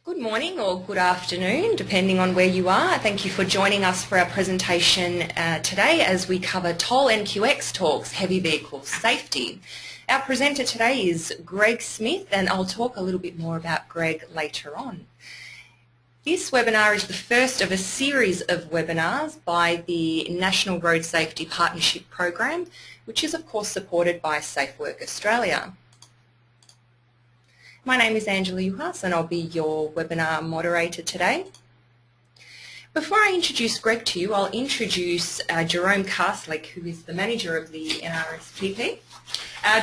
Good morning or good afternoon, depending on where you are. Thank you for joining us for our presentation today as we cover Toll NQX Talks Heavy Vehicle Safety. Our presenter today is Greg Smith, and I'll talk a little bit more about Greg later on. This webinar is the first of a series of webinars by the National Road Safety Partnership Program, which is of course supported by Safe Work Australia. My name is Angela Juhas and I'll be your webinar moderator today. Before I introduce Greg to you, I'll introduce Jerome Karslik, who is the manager of the NRSPP,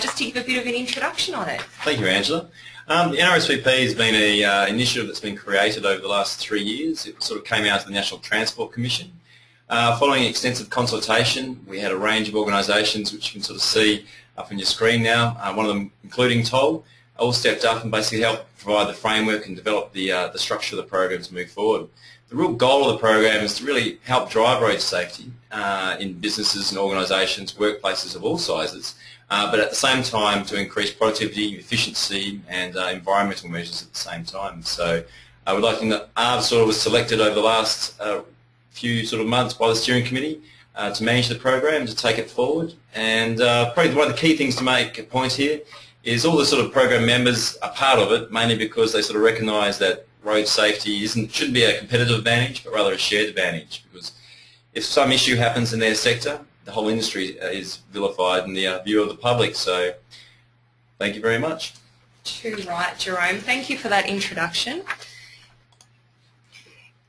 just to give a bit of an introduction on it. Thank you, Angela. The NRSPP has been an initiative that's been created over the last 3 years. It sort of came out of the National Transport Commission. Following extensive consultation, we had a range of organisations, which you can sort of see up on your screen now, one of them including Toll, all stepped up and basically helped provide the framework and develop the structure of the program to move forward. The real goal of the program is to really help drive road safety in businesses and organisations, workplaces of all sizes, but at the same time to increase productivity, efficiency and environmental measures at the same time. So I would like to think that ARV sort of was selected over the last few sort of months by the steering committee to manage the program, to take it forward. And probably one of the key things to make a point here is all the sort of program members are part of it, mainly because they sort of recognise that road safety shouldn't be a competitive advantage, but rather a shared advantage. Because if some issue happens in their sector, the whole industry is vilified in the view of the public. So, thank you very much. Too right, Jerome. Thank you for that introduction.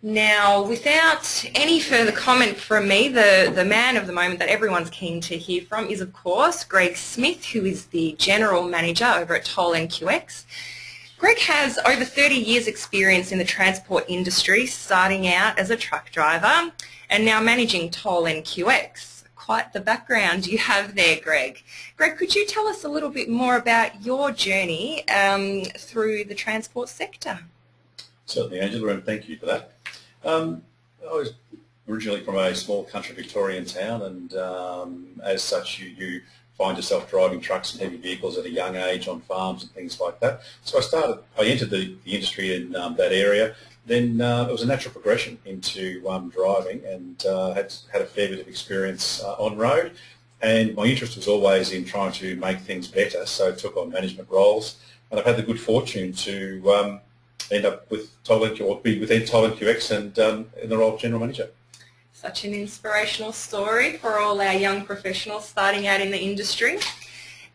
Now, without any further comment from me, the man of the moment that everyone's keen to hear from is, of course, Greg Smith, who is the General Manager over at Toll NQX. Greg has over 30 years' experience in the transport industry, starting out as a truck driver and now managing Toll NQX. Quite the background you have there, Greg. Greg, could you tell us a little bit more about your journey through the transport sector? Certainly, Angela, and thank you for that. I was originally from a small country Victorian town, and as such you find yourself driving trucks and heavy vehicles at a young age on farms and things like that. So I entered the industry in that area. Then it was a natural progression into driving, and had a fair bit of experience on road. And my interest was always in trying to make things better, so I took on management roles, and I've had the good fortune to end up with Toll NQX, or be within Toll NQX and in the role of General Manager. Such an inspirational story for all our young professionals starting out in the industry.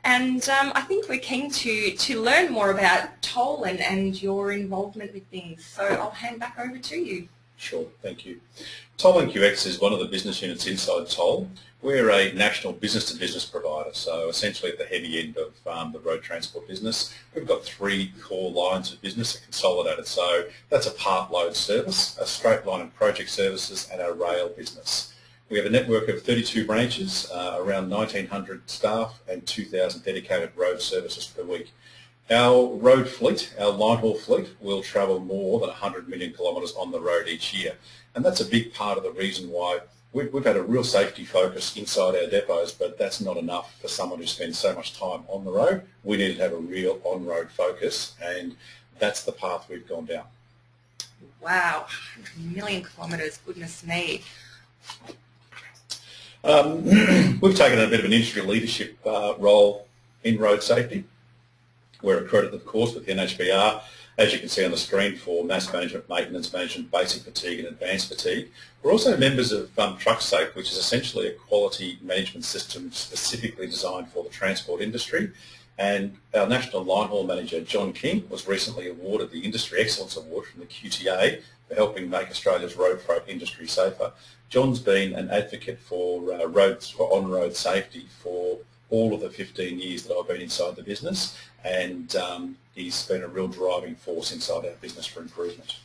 And I think we're keen to learn more about Toll and your involvement with things. So I'll hand back over to you. Sure, thank you. Toll NQX is one of the business units inside Toll. We're a national business-to-business provider, so essentially at the heavy end of the road transport business. We've got 3 core lines of business that are consolidated. So that's a part load service, a straight line and project services, and our rail business. We have a network of 32 branches, around 1,900 staff and 2,000 dedicated road services per week. Our road fleet, our line haul fleet, will travel more than 100 million kilometres on the road each year. And that's a big part of the reason why we've had a real safety focus inside our depots, but that's not enough for someone who spends so much time on the road. We need to have a real on-road focus, and that's the path we've gone down. Wow, 100 million kilometres, goodness me. We've taken a bit of an industry leadership role in road safety. We're accredited, of course, with the NHBR, as you can see on the screen, for mass management, maintenance management, basic fatigue and advanced fatigue. We're also members of TruckSafe, which is essentially a quality management system specifically designed for the transport industry. And our National Line Haul Manager, John King, was recently awarded the Industry Excellence Award from the QTA for helping make Australia's road freight industry safer. John's been an advocate for on-road safety for all of the 15 years that I've been inside the business, and he's been a real driving force inside our business for improvement.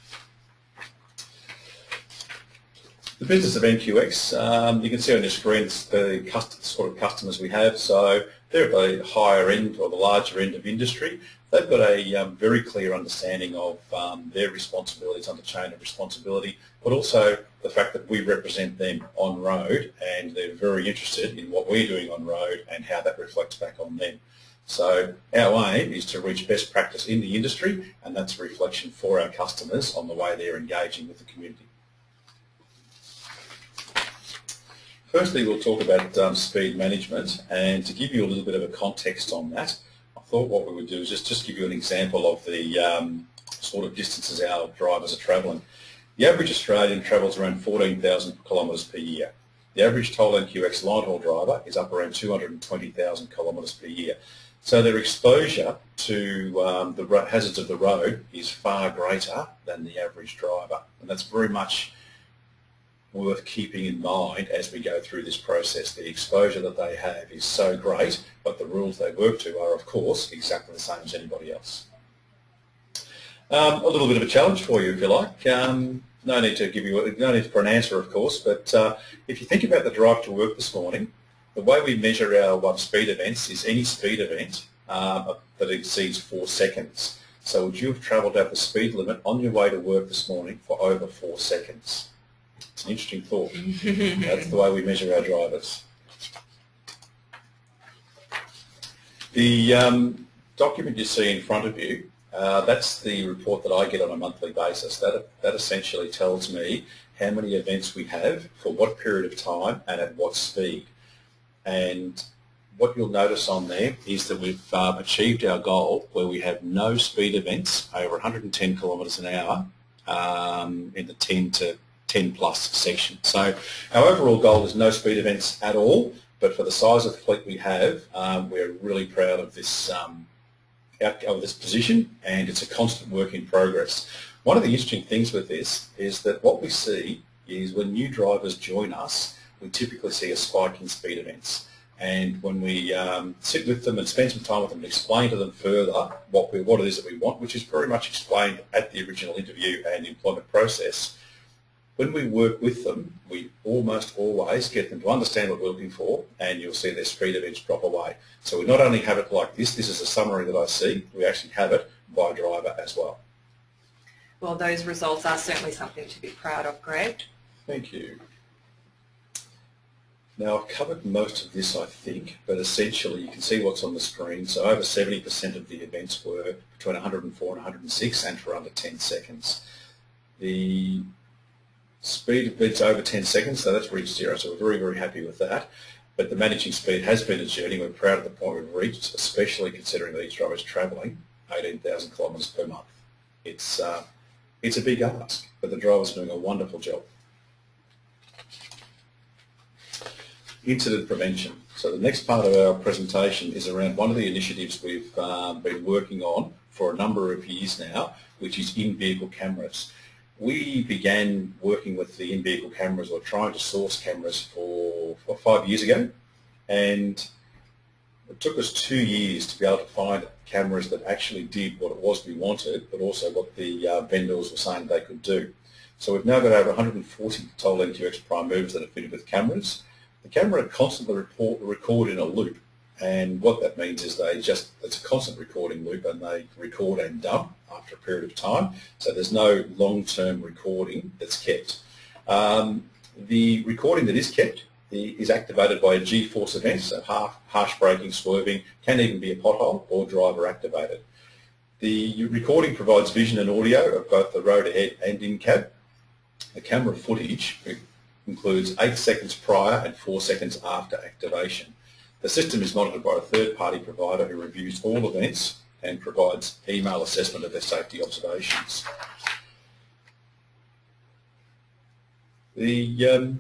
The business of NQX, you can see on your screen the sort of customers we have. So they're at the higher end or the larger end of industry. They've got a very clear understanding of their responsibilities under chain of responsibility, but also the fact that we represent them on road, and they're very interested in what we're doing on road and how that reflects back on them. So our aim is to reach best practice in the industry, and that's a reflection for our customers on the way they're engaging with the community. Firstly, we'll talk about speed management, and to give you a little bit of a context on that, I thought what we would do is just give you an example of the sort of distances our drivers are travelling. The average Australian travels around 14,000 kilometres per year. The average toll NQX line haul driver is up around 220,000 kilometres per year. So their exposure to the hazards of the road is far greater than the average driver, and that's very much worth keeping in mind as we go through this process. The exposure that they have is so great, but the rules they work to are, of course, exactly the same as anybody else. A little bit of a challenge for you, if you like. No need for an answer, of course, but if you think about the drive to work this morning, the way we measure our speed events is any speed event that exceeds 4 seconds. So would you have travelled at the speed limit on your way to work this morning for over 4 seconds? It's an interesting thought. That's the way we measure our drivers. The document you see in front of you, that's the report that I get on a monthly basis. That essentially tells me how many events we have, for what period of time, and at what speed. And what you'll notice on there is that we've achieved our goal where we have no speed events over 110 kilometres an hour in the 10 to 10 plus section. So our overall goal is no speed events at all, but for the size of the fleet we have, we're really proud of this position, and it's a constant work in progress. One of the interesting things with this is that what we see is when new drivers join us, we typically see a spike in speed events. And when we sit with them and spend some time with them and explain to them further what it is that we want, which is very much explained at the original interview and employment process, when we work with them, we almost always get them to understand what we're looking for, and you'll see their speed events drop away. So we not only have it like this is a summary that I see, we actually have it by driver as well. Well, those results are certainly something to be proud of, Greg. Thank you. Now, I've covered most of this, I think, but essentially you can see what's on the screen. So over 70% of the events were between 104 and 106 and for under 10 seconds. The speed events over 10 seconds, so that's reached zero, so we're very, very happy with that. But the managing speed has been a journey. We're proud of the point we've reached, especially considering that each driver is travelling 18,000 kilometres per month. It's a big ask, but the drivers are doing a wonderful job. Incident prevention. So the next part of our presentation is around one of the initiatives we've been working on for a number of years now, which is in-vehicle cameras. We began working with the in-vehicle cameras, or trying to source cameras for 5 years ago, and it took us 2 years to be able to find cameras that actually did what it was we wanted, but also what the vendors were saying they could do. So we've now got over 140 toll NQX prime movers that are fitted with cameras. The camera constantly record in a loop, and what that means is it's a constant recording loop, and they record and dump after a period of time, so there's no long-term recording that's kept. The recording that is kept is activated by a G-force event, so harsh braking, swerving, can even be a pothole or driver activated. The recording provides vision and audio of both the road ahead and in-cab. The camera footage includes 8 seconds prior and 4 seconds after activation. The system is monitored by a third-party provider who reviews all events and provides email assessment of their safety observations. The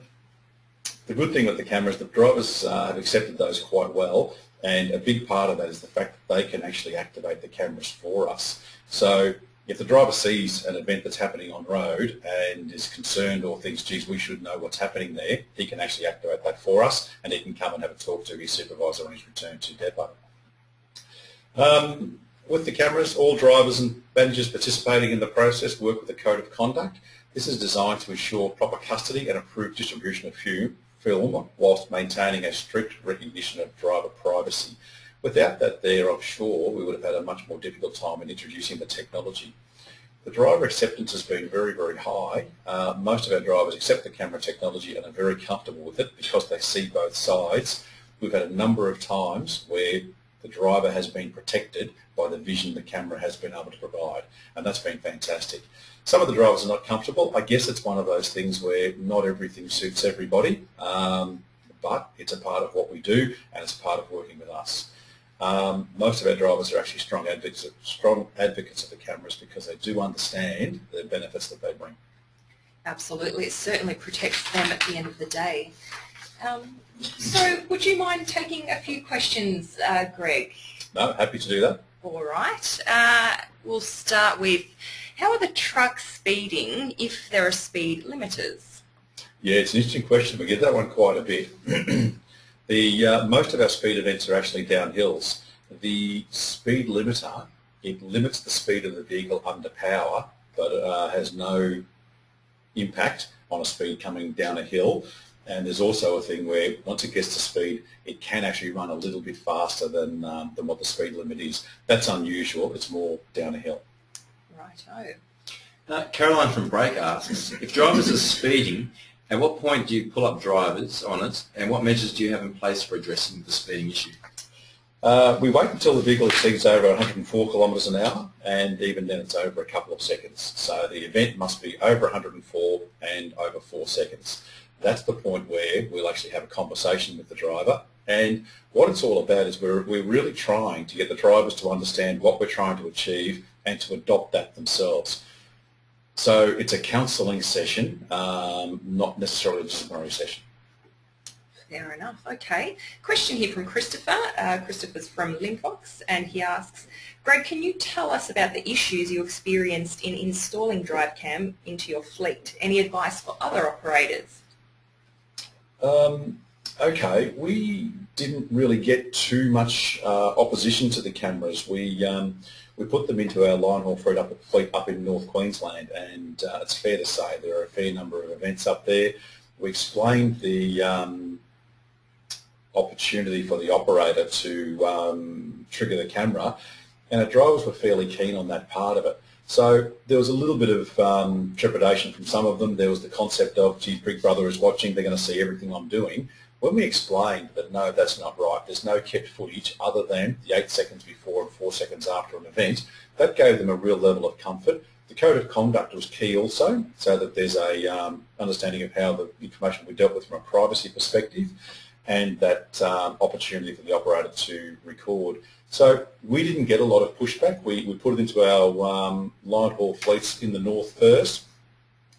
good thing with the cameras, the drivers have accepted those quite well, and a big part of that is the fact that they can actually activate the cameras for us. So if the driver sees an event that's happening on road and is concerned or thinks, geez, we should know what's happening there, he can actually activate that for us, and he can come and have a talk to his supervisor on his return to depot. With the cameras, all drivers and managers participating in the process work with a code of conduct. This is designed to ensure proper custody and approved distribution of film whilst maintaining a strict recognition of driver privacy. Without that there offshore, we would have had a much more difficult time in introducing the technology. The driver acceptance has been very, very high. Most of our drivers accept the camera technology and are very comfortable with it because they see both sides. We've had a number of times where the driver has been protected by the vision the camera has been able to provide, and that's been fantastic. Some of the drivers are not comfortable. I guess it's one of those things where not everything suits everybody, but it's a part of what we do, and it's a part of working with us. Most of our drivers are actually strong advocates of the cameras because they do understand the benefits that they bring. Absolutely, it certainly protects them at the end of the day. So would you mind taking a few questions, Greg? No, happy to do that. All right. We'll start with, how are the trucks speeding if there are speed limiters? Yeah, it's an interesting question. We get that one quite a bit. Most of our speed events are actually downhills. The speed limiter, it limits the speed of the vehicle under power, but has no impact on a speed coming down a hill. And there's also a thing where once it gets to speed, it can actually run a little bit faster than what the speed limit is. That's unusual. It's more down a hill. Righto. Caroline from Break asks, if drivers are speeding, at what point do you pull up drivers on it, and what measures do you have in place for addressing the speeding issue? We wait until the vehicle exceeds over 104 kilometres an hour, and even then it's over a couple of seconds. So the event must be over 104 and over 4 seconds. That's the point where we'll actually have a conversation with the driver. And what it's all about is we're really trying to get the drivers to understand what we're trying to achieve and to adopt that themselves. So it's a counselling session, not necessarily a disciplinary session. Fair enough. Okay. Question here from Christopher. Christopher's from Linfox, and he asks, Greg, can you tell us about the issues you experienced in installing DriveCam into your fleet? Any advice for other operators? Okay, we didn't really get too much opposition to the cameras. We put them into our line haul fleet up in North Queensland, and it's fair to say there are a fair number of events up there. We explained the opportunity for the operator to trigger the camera, and our drivers were fairly keen on that part of it. So there was a little bit of trepidation from some of them. There was the concept of, gee, Big Brother is watching, they're going to see everything I'm doing. When we explained that no, that's not right, there's no kept footage other than the 8 seconds before and 4 seconds after an event, that gave them a real level of comfort. The code of conduct was key also, so that there's a understanding of how the information we dealt with from a privacy perspective, and that opportunity for the operator to record. So we didn't get a lot of pushback. We put it into our line haul fleets in the north first,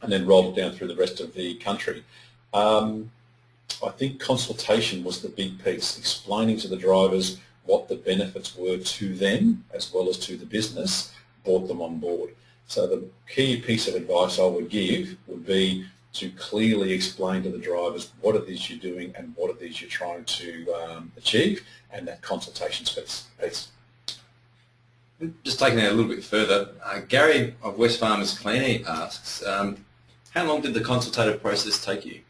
and then rolled it down through the rest of the country. I think consultation was the big piece, explaining to the drivers what the benefits were to them as well as to the business, brought them on board. So the key piece of advice I would give would be to clearly explain to the drivers what it is you're doing and what it is you're trying to achieve, and that consultation piece. Just taking it a little bit further, Gary of West Farmers Clinic asks, how long did the consultative process take you?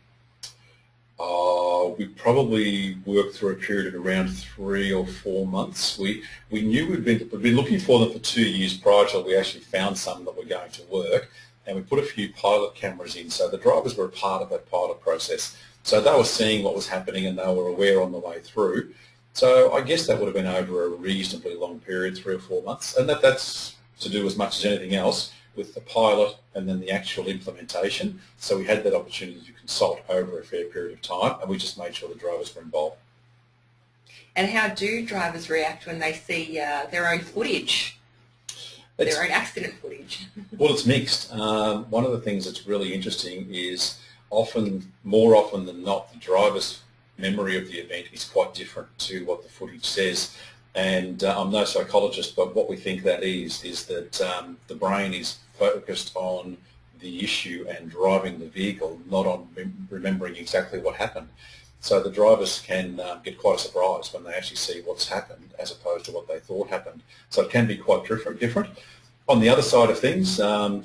We probably worked through a period of around 3 or 4 months. We knew we'd been looking for them for 2 years prior till we actually found some that were going to work, and we put a few pilot cameras in, so the drivers were a part of that pilot process. So they were seeing what was happening and they were aware on the way through. So I guess that would have been over a reasonably long period, 3 or 4 months, and that's to do as much as anything else with the pilot and then the actual implementation. So we had that opportunity to consult over a fair period of time, and we just made sure the drivers were involved. And how do drivers react when they see their own footage, their own accident footage? Well, it's mixed. One of the things that's really interesting is more often than not, the driver's memory of the event is quite different to what the footage says. And I'm no psychologist, but what we think that is that the brain is focused on the issue and driving the vehicle, not on remembering exactly what happened. So the drivers can get quite a surprise when they actually see what's happened as opposed to what they thought happened. So it can be quite different. On the other side of things,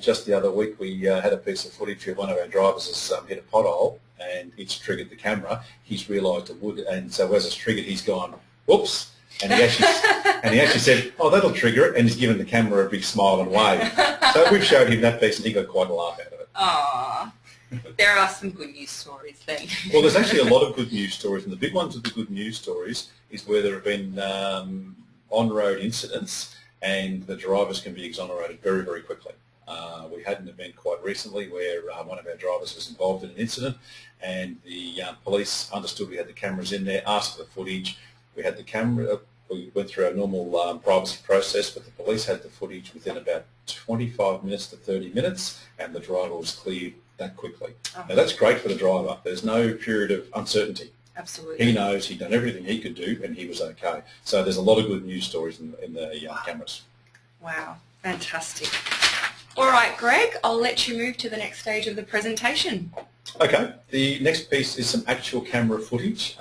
just the other week we had a piece of footage of one of our drivers has hit a pothole and it's triggered the camera. He's realised it would, and so as it's triggered, he's gone, whoops. And he actually said, oh, that'll trigger it, and he's given the camera a big smile and wave. So we've showed him that piece, and he got quite a laugh out of it. Aww. There are some good news stories then. Well, there's actually a lot of good news stories, and the big ones of the good news stories is where there have been on-road incidents, and the drivers can be exonerated very, very quickly. We had an event quite recently where one of our drivers was involved in an incident, and the police understood we had the cameras in there, asked for the footage. We had the camera. We went through our normal privacy process, but the police had the footage within about 25 minutes to 30 minutes, and the driver was cleared that quickly. Oh. Now that's great for the driver. There's no period of uncertainty. Absolutely. He knows he'd done everything he could do, and he was okay. So there's a lot of good news stories in the cameras. Wow, fantastic. All right, Greg, I'll let you move to the next stage of the presentation. Okay, the next piece is some actual camera footage.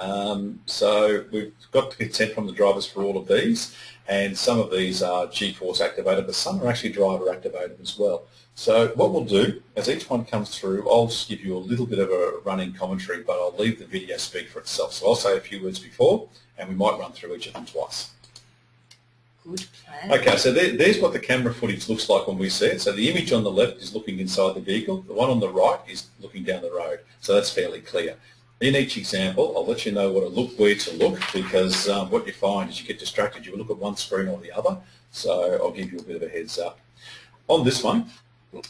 So we've got the consent from the drivers for all of these, and some of these are G-force activated, but some are actually driver activated as well. So what we'll do, as each one comes through, I'll just give you a little bit of a running commentary, but I'll leave the video speak for itself. So I'll say a few words before, and we might run through each of them twice. Good plan. Okay, so there's what the camera footage looks like when we see it. So the image on the left is looking inside the vehicle. The one on the right is looking down the road. So that's fairly clear. In each example, I'll let you know where to look, because what you find is you get distracted. You will look at one screen or the other. So I'll give you a bit of a heads up. On this one,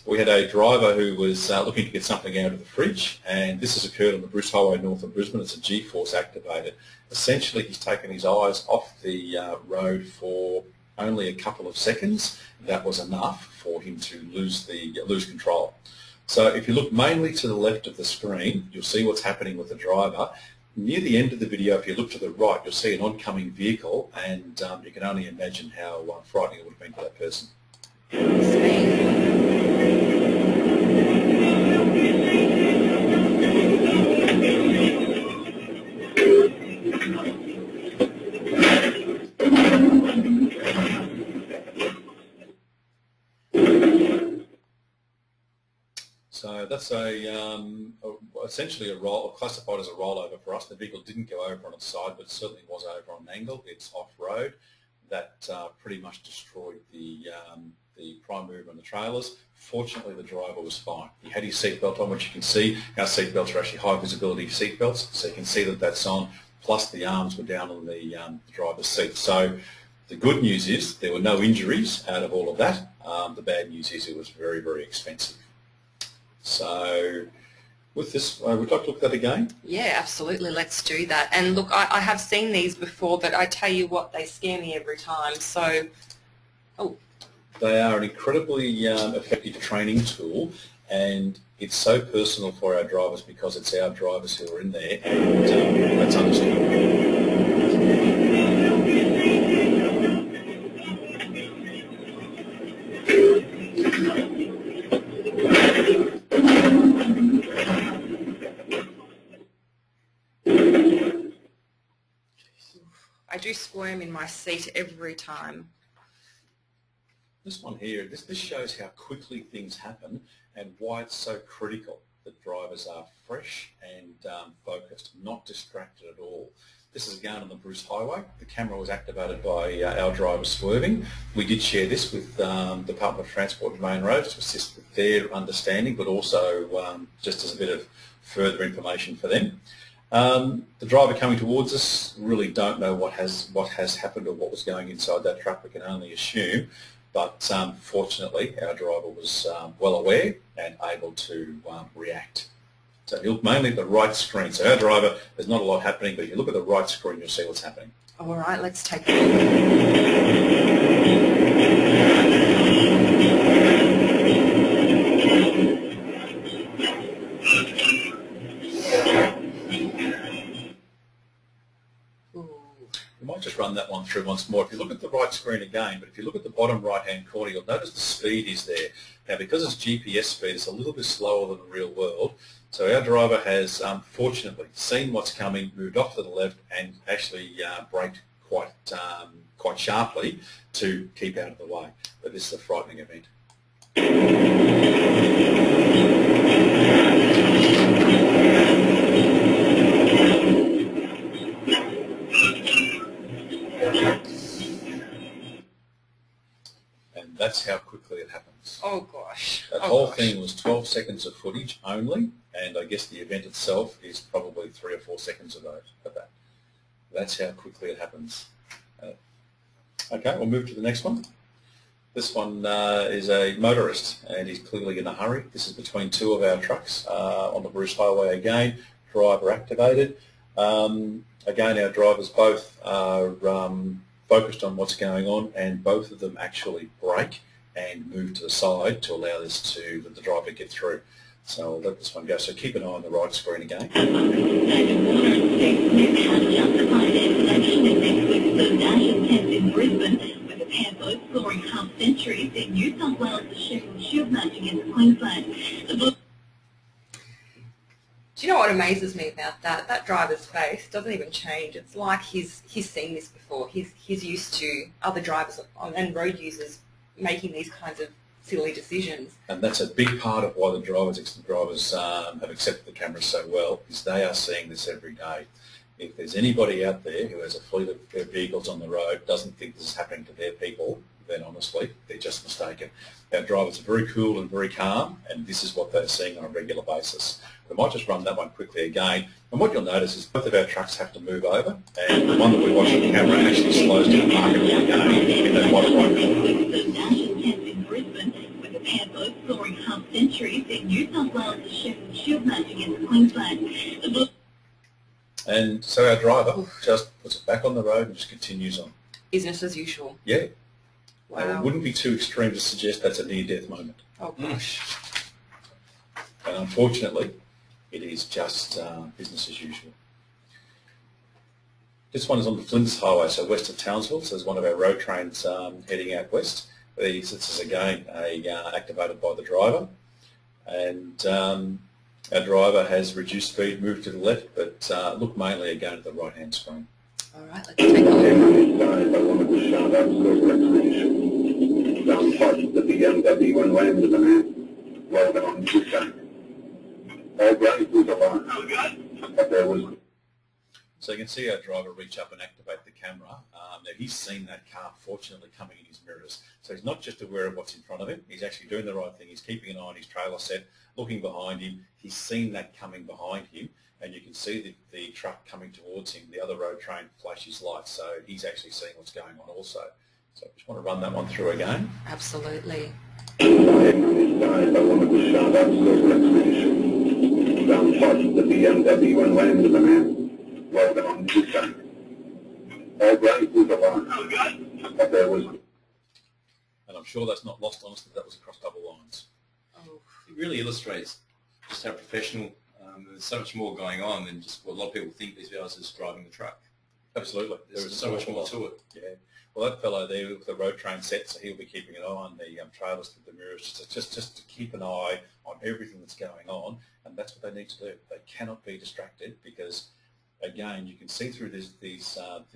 we had a driver who was looking to get something out of the fridge, and this has occurred on the Bruce Highway north of Brisbane. It's a G-force activated. Essentially, he's taken his eyes off the road for only a couple of seconds. That was enough for him to lose control. So if you look mainly to the left of the screen, you'll see what's happening with the driver. Near the end of the video, if you look to the right, you'll see an oncoming vehicle, and you can only imagine how frightening it would have been for that person. So that's essentially classified as a rollover for us. The vehicle didn't go over on its side, but certainly was over on an angle. It's off-road. That pretty much destroyed the prime mover and the trailers. Fortunately, the driver was fine. He had his seatbelt on, which you can see. Our seatbelts are actually high visibility seatbelts, so you can see that that's on, plus the arms were down on the driver's seat. So the good news is there were no injuries out of all of that. The bad news is it was very, very expensive. So with this, would you like to look at that again? Yeah, absolutely. Let's do that. And look, I have seen these before, but I tell you what, they scare me every time. So, They are an incredibly effective training tool, and it's so personal for our drivers because it's our drivers who are in there, and that's understood. I do squirm in my seat every time. This one here, this shows how quickly things happen and why it's so critical that drivers are fresh and focused, not distracted at all. This is again on the Bruce Highway. The camera was activated by our driver swerving. We did share this with Department of Transport and Main Roads to assist with their understanding, but also just as a bit of further information for them. The driver coming towards us, really don't know what has happened or what was going inside that truck. We can only assume, but fortunately our driver was well aware and able to react. So you look mainly at the right screen. So our driver, there's not a lot happening, but if you look at the right screen, you'll see what's happening. All right, let's take a look. We might just run that one through once more. If you look at the right screen again, but if you look at the bottom right-hand corner, you'll notice the speed is there. Now, because it's GPS speed, it's a little bit slower than the real world. So our driver has, fortunately, seen what's coming, moved off to the left, and actually braked quite sharply to keep out of the way. But this is a frightening event. And that's how quickly it happens. Oh gosh. That whole thing was 12 seconds of footage only, and I guess the event itself is probably 3 or 4 seconds of that. That's how quickly it happens. Okay, we'll move to the next one. This one is a motorist, and he's clearly in a hurry. This is between two of our trucks on the Bruce Highway again, driver activated. Again, our drivers both are focused on what's going on, and both of them actually brake and move to the side to allow the driver to get through. So I'll let this one go. So keep an eye on the right screen again. Scoring half centuries in New South Wales, the Sheffield Shield match against Queensland. Do you know what amazes me about that? That driver's face doesn't even change. It's like he's seen this before. He's used to other drivers and road users making these kinds of silly decisions. And that's a big part of why the drivers have accepted the cameras so well, is they are seeing this every day. If there's anybody out there who has a fleet of vehicles on the road, doesn't think this is happening to their people, then honestly, they're just mistaken. Our drivers are very cool and very calm, and this is what they're seeing on a regular basis. We might just run that one quickly again. And what you'll notice is both of our trucks have to move over, and the one that we watch on the camera actually slows down markedly again in that bottom right corner. With the pair both scoring half centuries in New South Wales, the Sheffield Shield match against Queensland. And so our driver just puts it back on the road and just continues on. Business as usual. Yeah. Wow. It wouldn't be too extreme to suggest that's a near-death moment. Oh gosh. And unfortunately, it is just business as usual. This one is on the Flinders Highway, so west of Townsville. So there's one of our road trains heading out west. This is again activated by the driver, and our driver has reduced speed, moved to the left, but look mainly again at the right-hand screen. All right, let's take a look. The BMW and land of the man. Well done on this time. All ground was alive. But there was. So you can see our driver reach up and activate the camera. Now he's seen that car, fortunately, coming in his mirrors. So he's not just aware of what's in front of him, he's actually doing the right thing. He's keeping an eye on his trailer set, looking behind him. He's seen that coming behind him, and you can see the truck coming towards him. The other road train flashes lights, so he's actually seeing what's going on also. So I just want to run that one through again. Absolutely. The BMW and land of the man. Well done on this time. All ground was alive. But there was. And I'm sure that's not lost on us that was across double lines. Oh. It really illustrates just how professional, there's so much more going on than just what a lot of people think these guys are just driving the truck. Absolutely. There's so much more to it. Yeah. Well, that fellow there with the road train set, so he'll be keeping an eye on the trailers through the mirrors, just to keep an eye on everything that's going on, and that's what they need to do. They cannot be distracted because, again, you can see through this piece of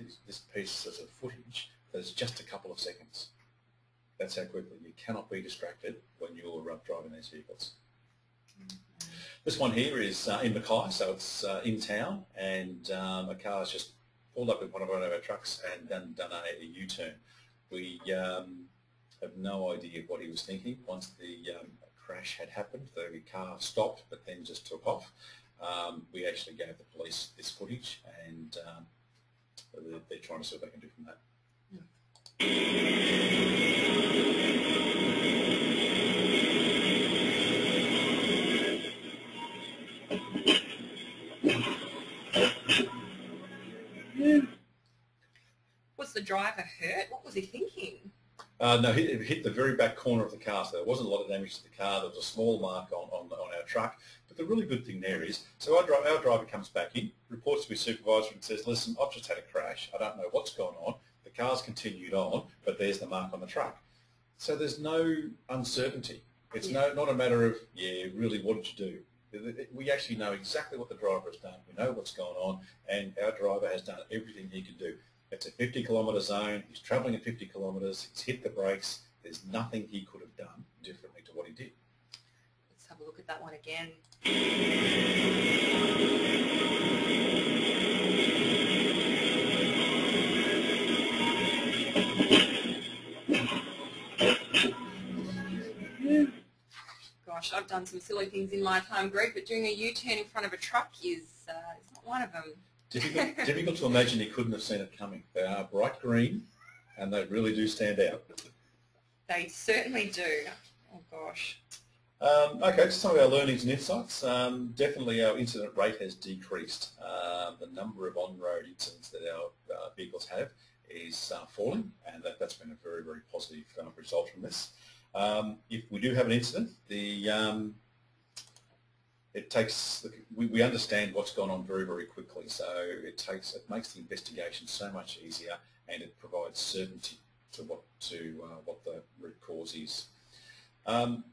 footage that it's just a couple of seconds. That's how quickly. You cannot be distracted when you're driving these vehicles. This one here is in Mackay, so it's in town, and a car's just pulled up with one of our trucks and done a U-turn. We have no idea what he was thinking. Once the crash had happened, the car stopped but then just took off. We actually gave the police this footage, and they're trying to see what they can do from that. Was the driver hurt? What was he thinking? No, it hit the very back corner of the car, so there wasn't a lot of damage to the car. There was a small mark on our truck. But the really good thing there is, so our driver comes back in, reports to his supervisor and says, listen, I've just had a crash. I don't know what's gone on. The car's continued on, but there's the mark on the truck. So there's no uncertainty. It's not a matter of, yeah, really, what did you do? We actually know exactly what the driver has done. We know what's going on, and our driver has done everything he can do. It's a 50-kilometre zone. He's travelling at 50 kilometres. He's hit the brakes. There's nothing he could have done differently to what he did. Let's have a look at that one again. Gosh, I've done some silly things in my time, Greg, but doing a U-turn in front of a truck is not one of them. Difficult to imagine he couldn't have seen it coming. They are bright green, and they really do stand out. They certainly do. Oh gosh. Okay, just some of our learnings and insights. Definitely our incident rate has decreased. The number of on-road incidents that our vehicles have is falling, and that's been a very, very positive result from this. If we do have an incident, we understand what's gone on very, very quickly, so it makes the investigation so much easier, and it provides certainty to what the root cause is.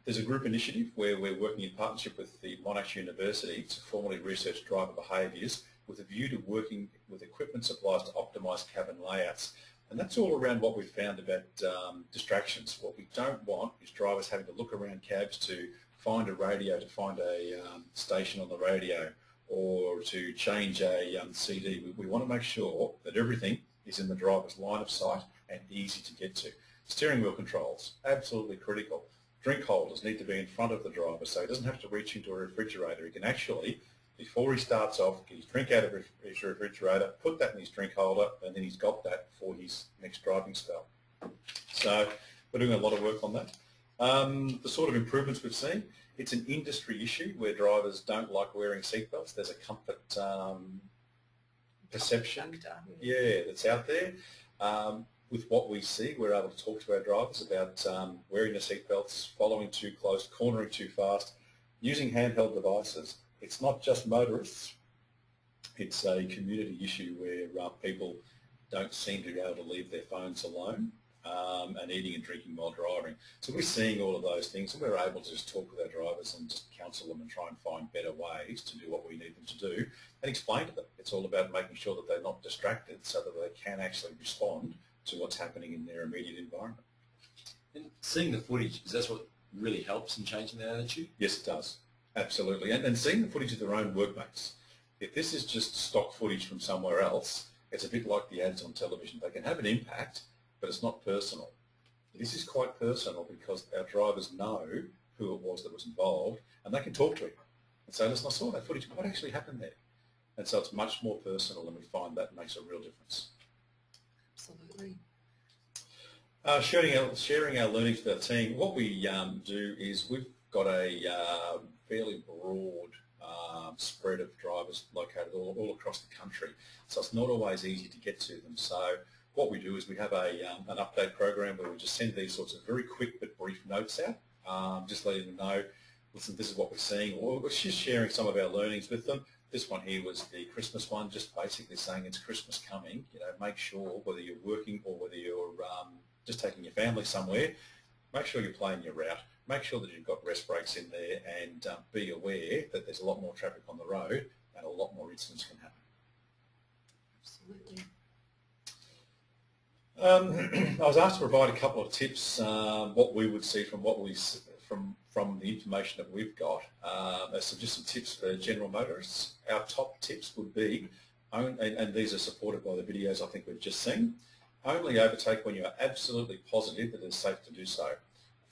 There's a group initiative where we're working in partnership with the Monash University to formally research driver behaviours with a view to working with equipment suppliers to optimise cabin layouts. And that's all around what we've found about distractions. What we don't want is drivers having to look around cabs to find a radio, to find a station on the radio, or to change a CD. We want to make sure that everything is in the driver's line of sight and easy to get to. Steering wheel controls, absolutely critical. Drink holders need to be in front of the driver so he doesn't have to reach into a refrigerator. He can actually, before he starts off, get his drink out of his refrigerator, put that in his drink holder, and then he's got that for his next driving spell. So we're doing a lot of work on that. The sort of improvements we've seen, it's an industry issue where drivers don't like wearing seatbelts. There's a comfort perception that's out there. With what we see, we're able to talk to our drivers about wearing the seatbelts, following too close, cornering too fast, using handheld devices. It's not just motorists. It's a community issue where people don't seem to be able to leave their phones alone and eating and drinking while driving. So we're seeing all of those things, and we're able to just talk with our drivers and just counsel them and try and find better ways to do what we need them to do and explain to them. It's all about making sure that they're not distracted so that they can actually respond to what's happening in their immediate environment. And seeing the footage, is that what really helps in changing that attitude? Yes, it does. Absolutely. And seeing the footage of their own workmates. If this is just stock footage from somewhere else, it's a bit like the ads on television. They can have an impact, but it's not personal. This is quite personal because our drivers know who it was that was involved, and they can talk to him and say, listen, I saw that footage. What actually happened there? And so it's much more personal, and we find that makes a real difference. Absolutely. Sharing our learnings with our team, what we do is we've got a fairly broad spread of drivers located all across the country, so it's not always easy to get to them. So what we do is we have an update program where we just send these sorts of very quick but brief notes out, just letting them know, listen, this is what we're seeing, or we're just sharing some of our learnings with them. This one here was the Christmas one, just basically saying it's Christmas coming. You know, make sure whether you're working or whether you're just taking your family somewhere, make sure you're playing your route. Make sure that you've got rest breaks in there, and be aware that there's a lot more traffic on the road and a lot more incidents can happen. Absolutely. I was asked to provide a couple of tips, what we would see from from the information that we've got. So just some tips for general motorists. Our top tips would be, and these are supported by the videos I think we've just seen, only overtake when you are absolutely positive that it is safe to do so.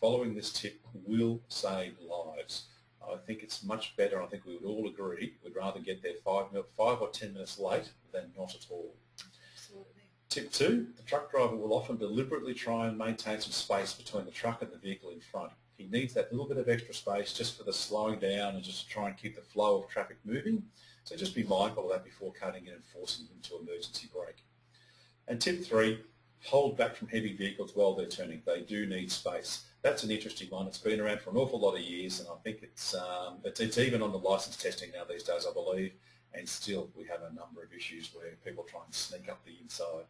Following this tip will save lives. I think it's much better, I think we would all agree, we'd rather get there 5 or 10 minutes late than not at all. Absolutely. Tip 2, the truck driver will often deliberately try and maintain some space between the truck and the vehicle in front. He needs that little bit of extra space just for the slowing down and just to try and keep the flow of traffic moving. So just be mindful of that before cutting in and forcing them to emergency brake. And tip 3, hold back from heavy vehicles while they're turning. They do need space. That's an interesting one. It's been around for an awful lot of years, and I think it's even on the licence testing now these days, I believe, and still we have a number of issues where people try and sneak up the inside.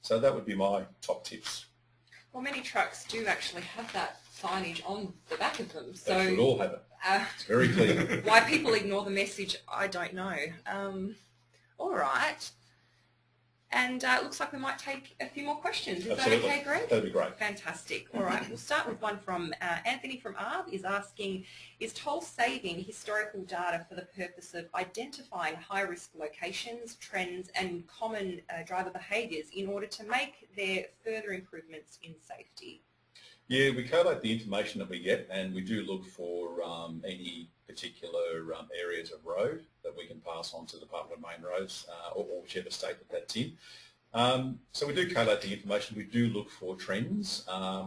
So that would be my top tips. Well, many trucks do actually have that signage on the back of them. So they should all have it. It's very clear. Why people ignore the message, I don't know. All right. And it looks like we might take a few more questions. Is Absolutely. that okay, Greg? That'd be great. Fantastic. All right, we'll start with one from Anthony from ARB is asking, is toll saving historical data for the purpose of identifying high-risk locations, trends and common driver behaviours in order to make their further improvements in safety? Yeah, we collate the information that we get, and we do look for any particular areas of road that we can pass on to the Department of Main Roads or whichever state that that's in. So we do collate the information. We do look for trends,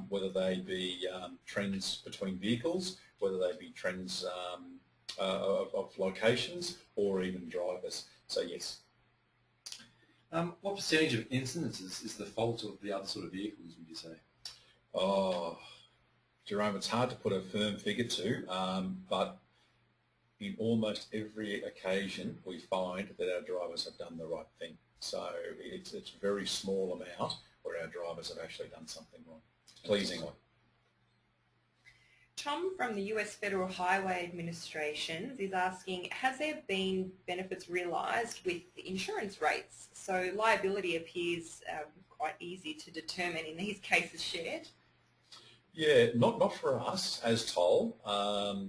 whether they be trends between vehicles, whether they be trends of locations, or even drivers. So yes. What percentage of incidences is the fault of the other sort of vehicles, would you say? Oh, Jerome, it's hard to put a firm figure to, but in almost every occasion we find that our drivers have done the right thing. So it's a very small amount where our drivers have actually done something wrong, pleasingly. Tom from the US Federal Highway Administration is asking, has there been benefits realised with the insurance rates? So liability appears quite easy to determine in these cases shared. Yeah, not for us as toll,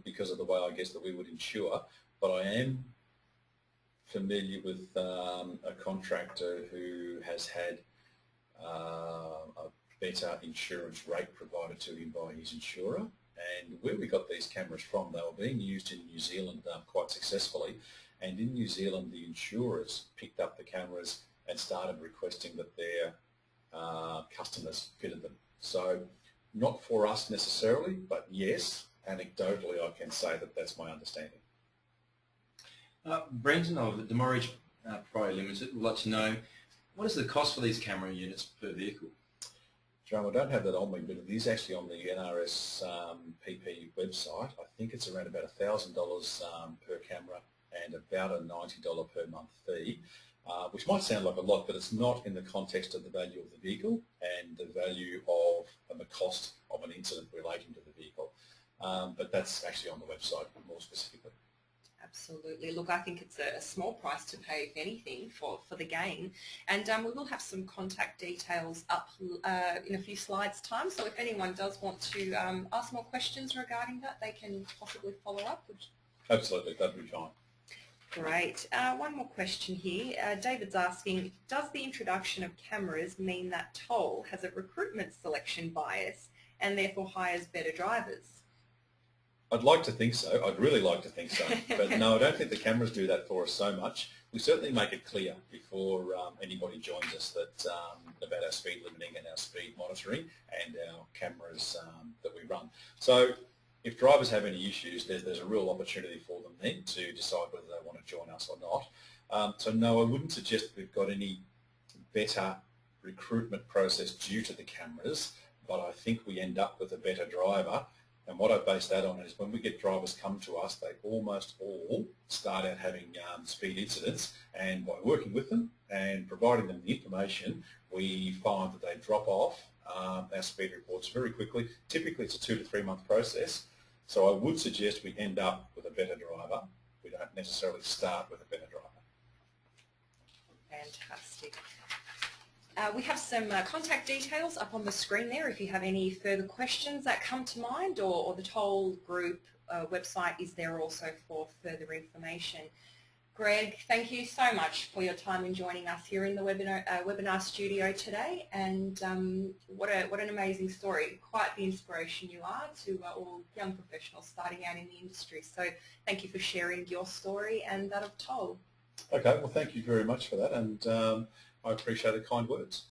because of the way I guess that we would insure, but I am familiar with a contractor who has had a better insurance rate provided to him by his insurer. And where we got these cameras from, they were being used in New Zealand quite successfully. And in New Zealand, the insurers picked up the cameras and started requesting that their customers fitted them. So not for us necessarily, but yes, anecdotally I can say that that's my understanding. Brenton of Demorridge Proprietary Limited would like to know, what is the cost for these camera units per vehicle? Jerome, I don't have that on me, but it is actually on the NRS PP website. I think it's around about $1,000 per camera and about a $90 per month fee, which might sound like a lot, but it's not in the context of the value of the vehicle and the value of and the cost of an incident relating to the vehicle. But that's actually on the website more specifically. Absolutely. Look, I think it's a small price to pay, if anything, for the gain. And we will have some contact details up in a few slides' time. So if anyone does want to ask more questions regarding that, they can possibly follow up. Absolutely, that'd be fine. Great. One more question here. David's asking, does the introduction of cameras mean that Toll has a recruitment selection bias and therefore hires better drivers? I'd like to think so. I'd really like to think so. But no, I don't think the cameras do that for us so much. We certainly make it clear before anybody joins us that about our speed limiting and our speed monitoring and our cameras that we run. So if drivers have any issues, there's a real opportunity for them then to decide whether they want to join us or not. So no, I wouldn't suggest that we've got any better recruitment process due to the cameras, but I think we end up with a better driver. And what I base that on is when we get drivers come to us, they almost all start out having speed incidents, and by working with them and providing them the information, we find that they drop off our speed reports very quickly. Typically it's a 2 to 3 month process, so I would suggest we end up with a better driver. We don't necessarily start with a better driver. Fantastic. We have some contact details up on the screen there if you have any further questions that come to mind, or the Toll Group website is there also for further information. Greg, thank you so much for your time in joining us here in the webinar studio today, and what an amazing story. Quite the inspiration you are to all young professionals starting out in the industry. So thank you for sharing your story and that of Toll. Okay, well thank you very much for that, and I appreciate the kind words.